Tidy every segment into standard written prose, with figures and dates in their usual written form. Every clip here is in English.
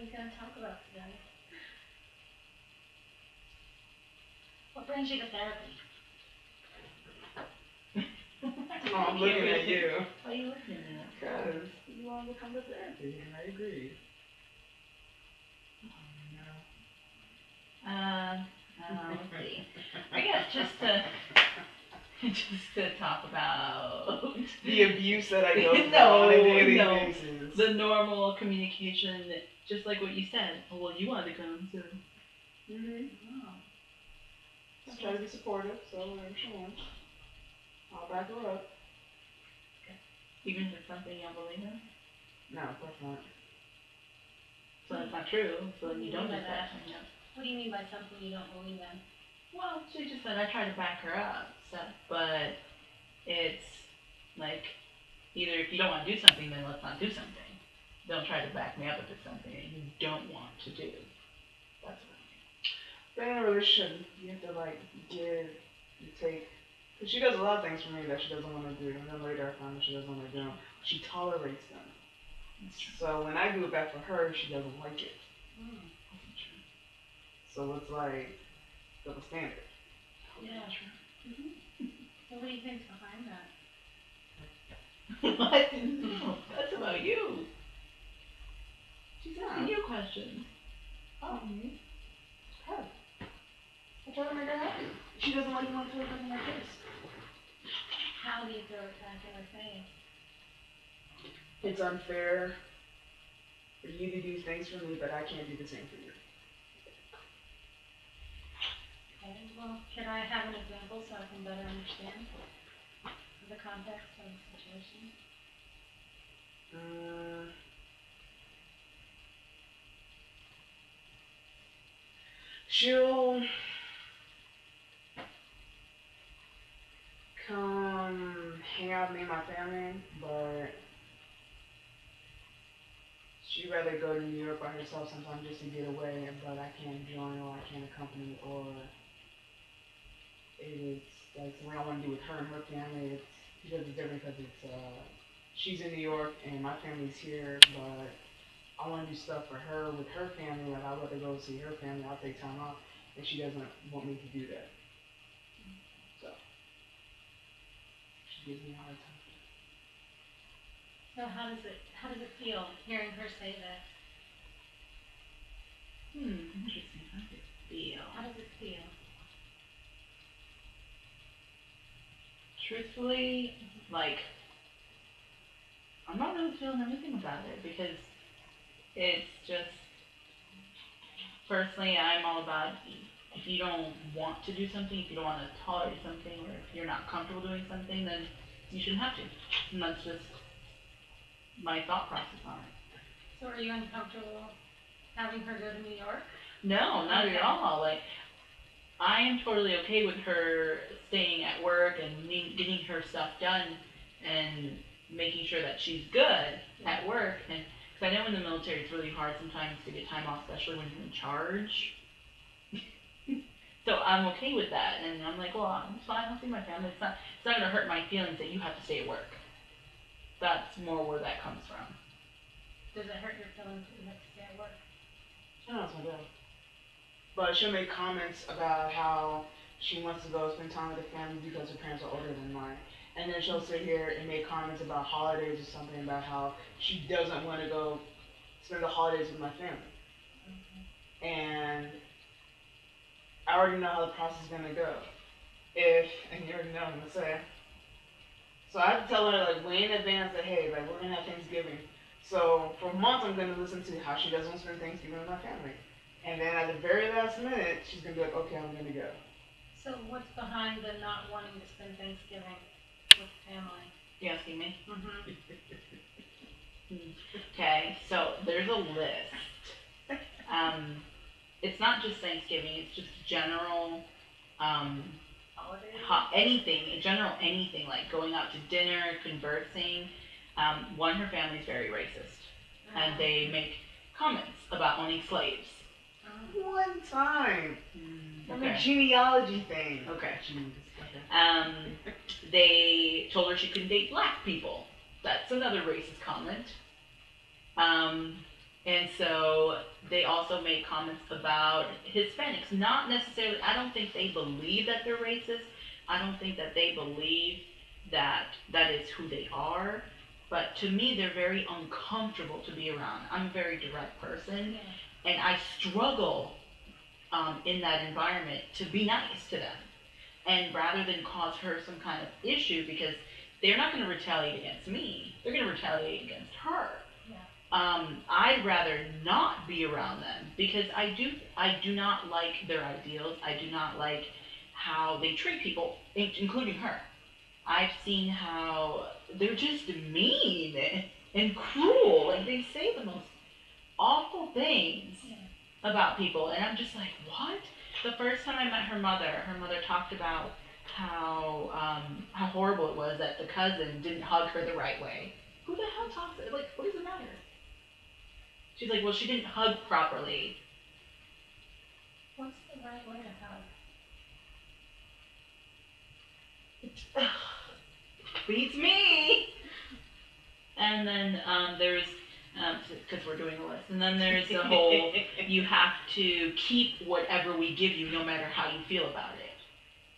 you going to talk about today? What brings you to therapy? Oh, I'm looking at you. Why are you looking at me? Because you want to come to therapy, and I agree. Let's see. I guess just to talk about the abuse that I go through on a daily basis. The normal communication, just like what you said. Oh, well, you wanted to come, so. Oh. I try to be supportive, so whenever she wants, I'll back her up. Even if it's something you don't believe in? No, of course not. So that's not true, so then you don't do that. What do you mean by something you don't believe in? Well, she just said I try to back her up, so, but it's like, either if you don't want to do something, then let's not do something. Don't try to back me up if it's something that you don't want to do. That's what I mean. But in a relationship, you have to like give and take. Because she does a lot of things for me that she doesn't want to do, and then later I find that she doesn't want to do them. She tolerates them. So when I do it back for her, she doesn't like it. So it's like double standard. Yeah. So what do you think's behind that? What? No, that's about you. She's asking you questions. Oh, me? Her. I try to make her happy. She doesn't like me to throw it in her face. How do you throw it back in her face? It's unfair for you to do things for me, but I can't do the same for you. Okay, well, can I have an example so I can better understand the context of the situation? She'll come hang out with me and my family, but she'd rather go to New York by herself sometimes just to get away, but I can't join or I can't accompany, or it's like something I want to do with her and her family. It's because it's different because it's she's in New York and my family's here, but I want to do stuff for her with her family. Like I'd rather go see her family. I'll take time off, and she doesn't want me to do that. So she gives me a hard time. So how does it feel hearing her say that? Interesting. How does it feel? How does it feel? Truthfully, like, I'm not really feeling anything about it because it's just, personally, I'm all about if you don't want to do something, if you don't want to tolerate something, or if you're not comfortable doing something, then you shouldn't have to. And that's just my thought process on it. So are you uncomfortable having her go to New York? No, not at all. Like, I am totally okay with her staying at work and getting her stuff done and making sure that she's good at work. And because I know in the military it's really hard sometimes to get time off, especially when you're in charge. So I'm okay with that, and I'm like, well, I'm fine. I'll see my family. It's not going to hurt my feelings that you have to stay at work. That's more where that comes from. Does it hurt your feelings that you have to stay at work? No, it's my dad. But she'll make comments about how she wants to go spend time with her family because her parents are older than mine. And then she'll sit here and make comments about holidays or something about how she doesn't want to go spend the holidays with my family. And I already know how the process is going to go. And you already know what I'm going to say. So I have to tell her like way in advance that, hey, like we're going to have Thanksgiving. So for months I'm going to listen to how she doesn't want to spend Thanksgiving with my family. And then at the very last minute, she's going to be like, okay, I'm going to go. So what's behind the not wanting to spend Thanksgiving with family? You asking me? Mm-hmm. Okay, so there's a list. It's not just Thanksgiving, it's just general, anything, in general anything, like going out to dinner, conversing. One, her family's very racist, and they make comments about owning slaves. One time. Okay. A genealogy thing. Okay. Jeez. They told her she couldn't date black people. That's another racist comment. And so they also made comments about Hispanics. Not necessarily, I don't think they believe that they're racist. I don't think that they believe that that is who they are. But to me, they're very uncomfortable to be around. I'm a very direct person, Yeah. and I struggle in that environment to be nice to them. And rather than cause her some kind of issue, because they're not going to retaliate against me, they're going to retaliate against her. Yeah. I'd rather not be around them because I do not like their ideals. I do not like how they treat people, including her. I've seen how they're just mean and cruel. Like they say the most awful things about people, and I'm just like, what? The first time I met her mother talked about how horrible it was that the cousin didn't hug her the right way. Who the hell talks it? Like, what does it matter? She's like, well, she didn't hug properly. What's the right way to hug? Beats me. And then there's, because we're doing a list, and then there's the whole, you have to keep whatever we give you no matter how you feel about it.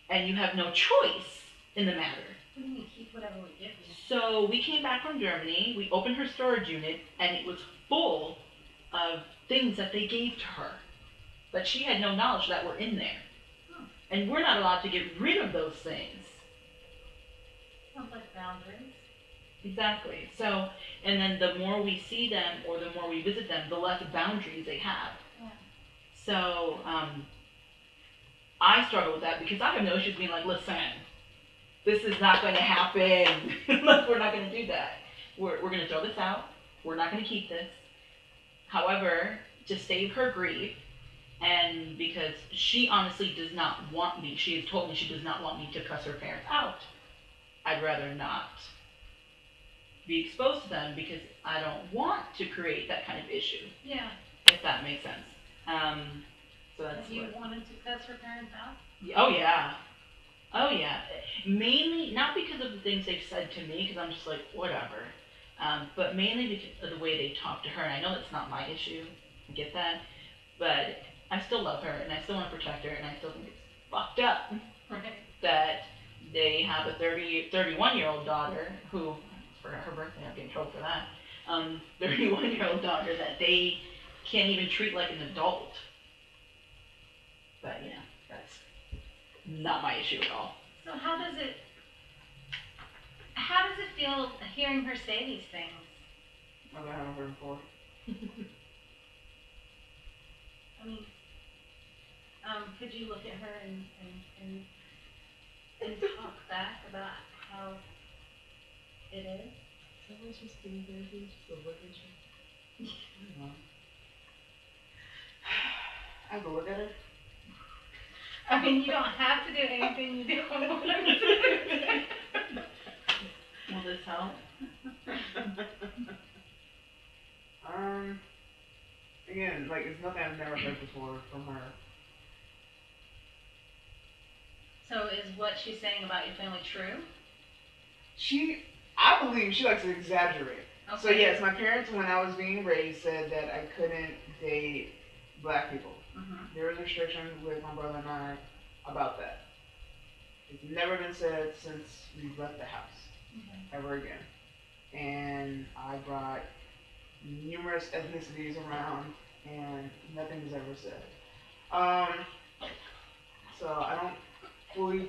And you have no choice in the matter. What do you mean keep whatever we give you? So we came back from Germany, we opened her storage unit, and it was full of things that they gave to her. But she had no knowledge that were in there. Hmm. And we're not allowed to get rid of those things. Sounds like boundaries. Exactly. So, and then the more we see them or the more we visit them, the less boundaries they have. Yeah. So, I struggle with that because I have no issues being like, listen, this is not going to happen. We're not going to do that. We're going to throw this out. We're not going to keep this. However, to save her grief, and because she honestly does not want me, she has told me she does not want me to cuss her parents out. I'd rather not be exposed to them because I don't want to create that kind of issue. Yeah. If that makes sense. So that's Have you wanted to cuss her parents out? Oh yeah. Oh yeah. Mainly not because of the things they've said to me, because I'm just like whatever. But mainly because of the way they talk to her. And I know that's not my issue. I get that. But I still love her, and I still want to protect her, and I still think it's fucked up Right. that they have a 31-year-old daughter who, for her birthday, I'm getting in trouble for that. 31-year-old daughter that they can't even treat like an adult. But yeah, that's not my issue at all. So how does it feel hearing her say these things? I've never heard before. I mean, could you look at her and talk back about how it is? Someone's just doing therapy, just a look at you. I don't know. I have to look at her. I mean, you don't have to do anything you don't want to do. Will this help? Again, like, it's nothing I've never heard before from her. So is what she's saying about your family true? I believe she likes to exaggerate. Okay. So yes, my parents, when I was being raised, said that I couldn't date black people. Mm-hmm. There was restrictions with my brother and I about that. It's never been said since we left the house, ever again. And I brought numerous ethnicities around, and nothing was ever said. So I don't fully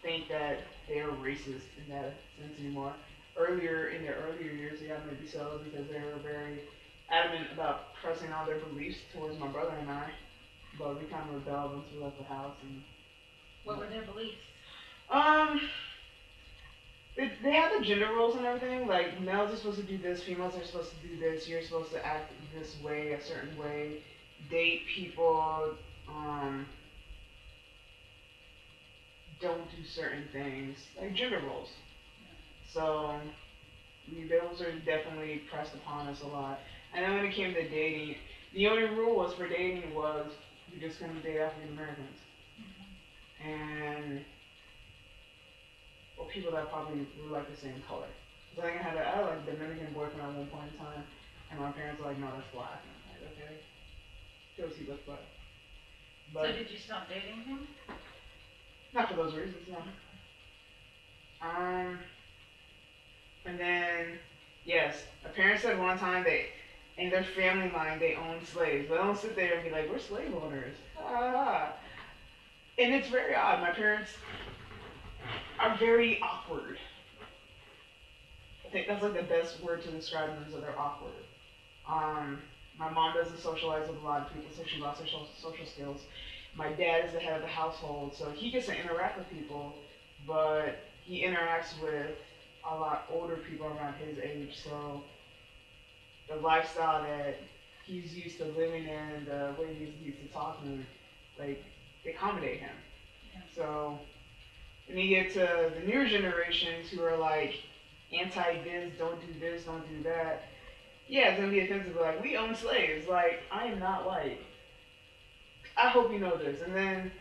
think that they are racist in that sense anymore. In their earlier years, yeah, maybe so, because they were very adamant about pressing on their beliefs towards my brother and I. But we kind of rebelled once we left the house. And what were their beliefs? They have the gender roles and everything. Like, males are supposed to do this, females are supposed to do this. You're supposed to act this way, a certain way, date people. Don't do certain things, like gender roles. So those are definitely pressed upon us a lot. And then when it came to dating, the only rule was for dating was you just couldn't date African Americans. And or people that probably were like the same color. So I had like a Dominican boyfriend at one point in time, and my parents were like, no, that's black. okay, because he looked black. So But did you stop dating him? not for those reasons, no. And then, yes, my parents said one time in their family line, they own slaves. But they don't sit there and be like, we're slave owners. Ah. And it's very odd. My parents are very awkward. I think that's like the best word to describe them is that they're awkward. My mom doesn't socialize with a lot of people, so she lost her social skills. My dad is the head of the household, so he gets to interact with people, but he interacts with a lot older people around his age. So the lifestyle that he's used to living in, the way he's used to talking, like they accommodate him. Yeah. So when you get to the newer generations who are like anti this, don't do this, don't do that. Yeah, it's gonna be offensive. Like we own slaves. Like I am not white. I hope you know this. And then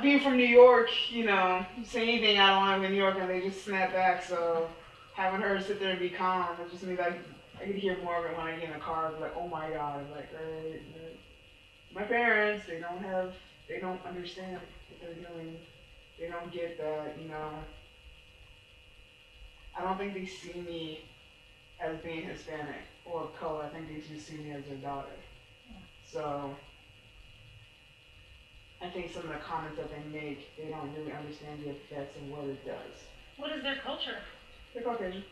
being from New York, you know, say anything I don't like in New York and they just snap back. So having her sit there and be calm, it just means I could hear more of it when I get in the car. Like, oh my God, like, right. My parents, they don't understand what they're doing. They don't get that, you know. I don't think they see me as being Hispanic or of color. I think they just see me as their daughter. So I think some of the comments that they make, they don't really understand the effects of what it does. What is their culture? They're Caucasian.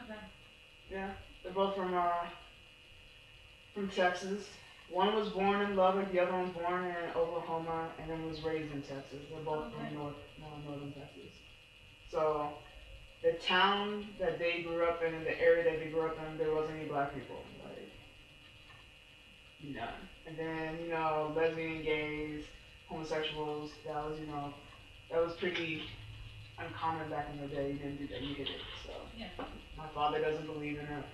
Okay. Yeah, they're both from Texas. One was born in Lubbock, the other one was born in Oklahoma, and then was raised in Texas. They're both from northern Texas. So the town that they grew up in, and the area that they grew up in, there wasn't any black people. Like, none. And then, you know, lesbian, gays, homosexuals, that was pretty uncommon back in the day. You didn't do that, you did it. So Yeah. my father doesn't believe in it.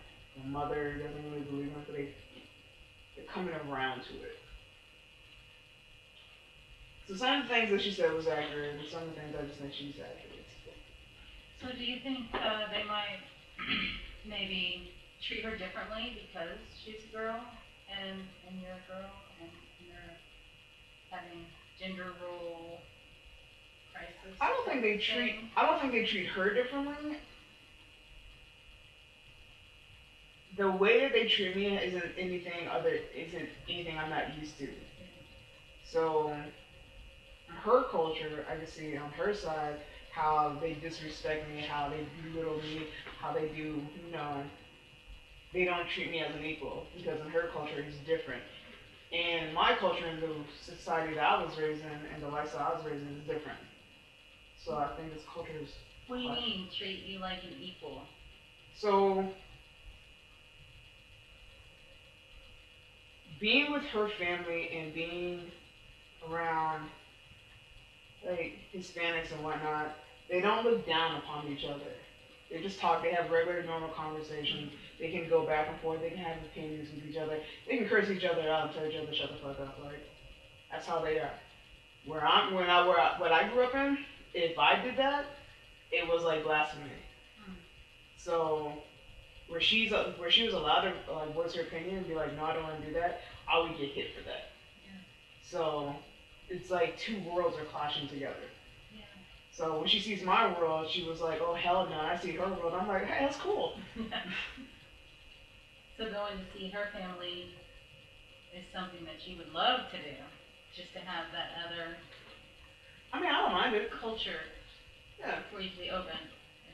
My mother doesn't really believe in it, but they're coming around to it. So some of the things that she said was accurate, and some of the things I just think she's accurate. So do you think they might maybe treat her differently because she's a girl and you're a girl and you're having gender role crisis? I don't think they treat her differently. The way that they treat me isn't anything I'm not used to. So her culture, I can see on her side how they disrespect me, how they belittle me, how they do, you know, they don't treat me as an equal because in her culture it's different. And my culture and the society that I was raised in and the lifestyle I was raised in is different. So I think this culture is. What do you mean treat you like an equal? So being with her family and being around like Hispanics and whatnot, they don't look down upon each other. They just talk, they have regular normal conversations, they can go back and forth, they can have opinions with each other, they can curse each other out and tell each other shut the fuck up, like that's how they are. What I grew up in, if I did that, it was like blasphemy. So where she was allowed to voice her opinion and be like, no, I don't want to do that, I would get hit for that. Yeah. So it's like two worlds are clashing together. Yeah. So when she sees my world, she was like, oh hell no, I see her world. I'm like, hey, that's cool. So going to see her family is something that you would love to do, just to have that other I mean, I don't mind it. culture Yeah. for you to be open.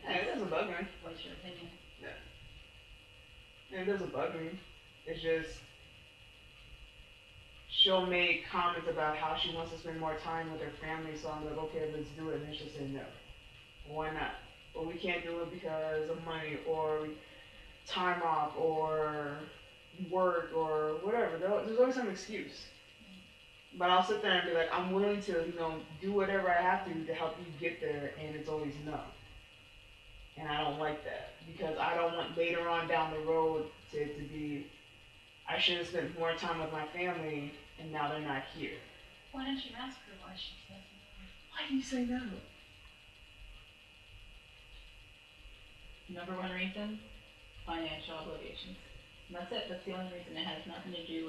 Yeah, it doesn't bug me. Voice your opinion. Yeah. It doesn't bug me. It's just she'll make comments about how she wants to spend more time with her family, so I'm like, okay, let's do it. And then she'll say no. Why not? Well, we can't do it because of money or time off or work or whatever. There's always some excuse. But I'll sit there and be like, I'm willing to, you know, do whatever I have to help you get there, and it's always no. And I don't like that because I don't want later on down the road to be, I should have spent more time with my family, and now they're not here. Why don't you ask her why she says no? Why do you say no? Number one reason, financial obligations. And that's it. That's the only reason. It has nothing to do with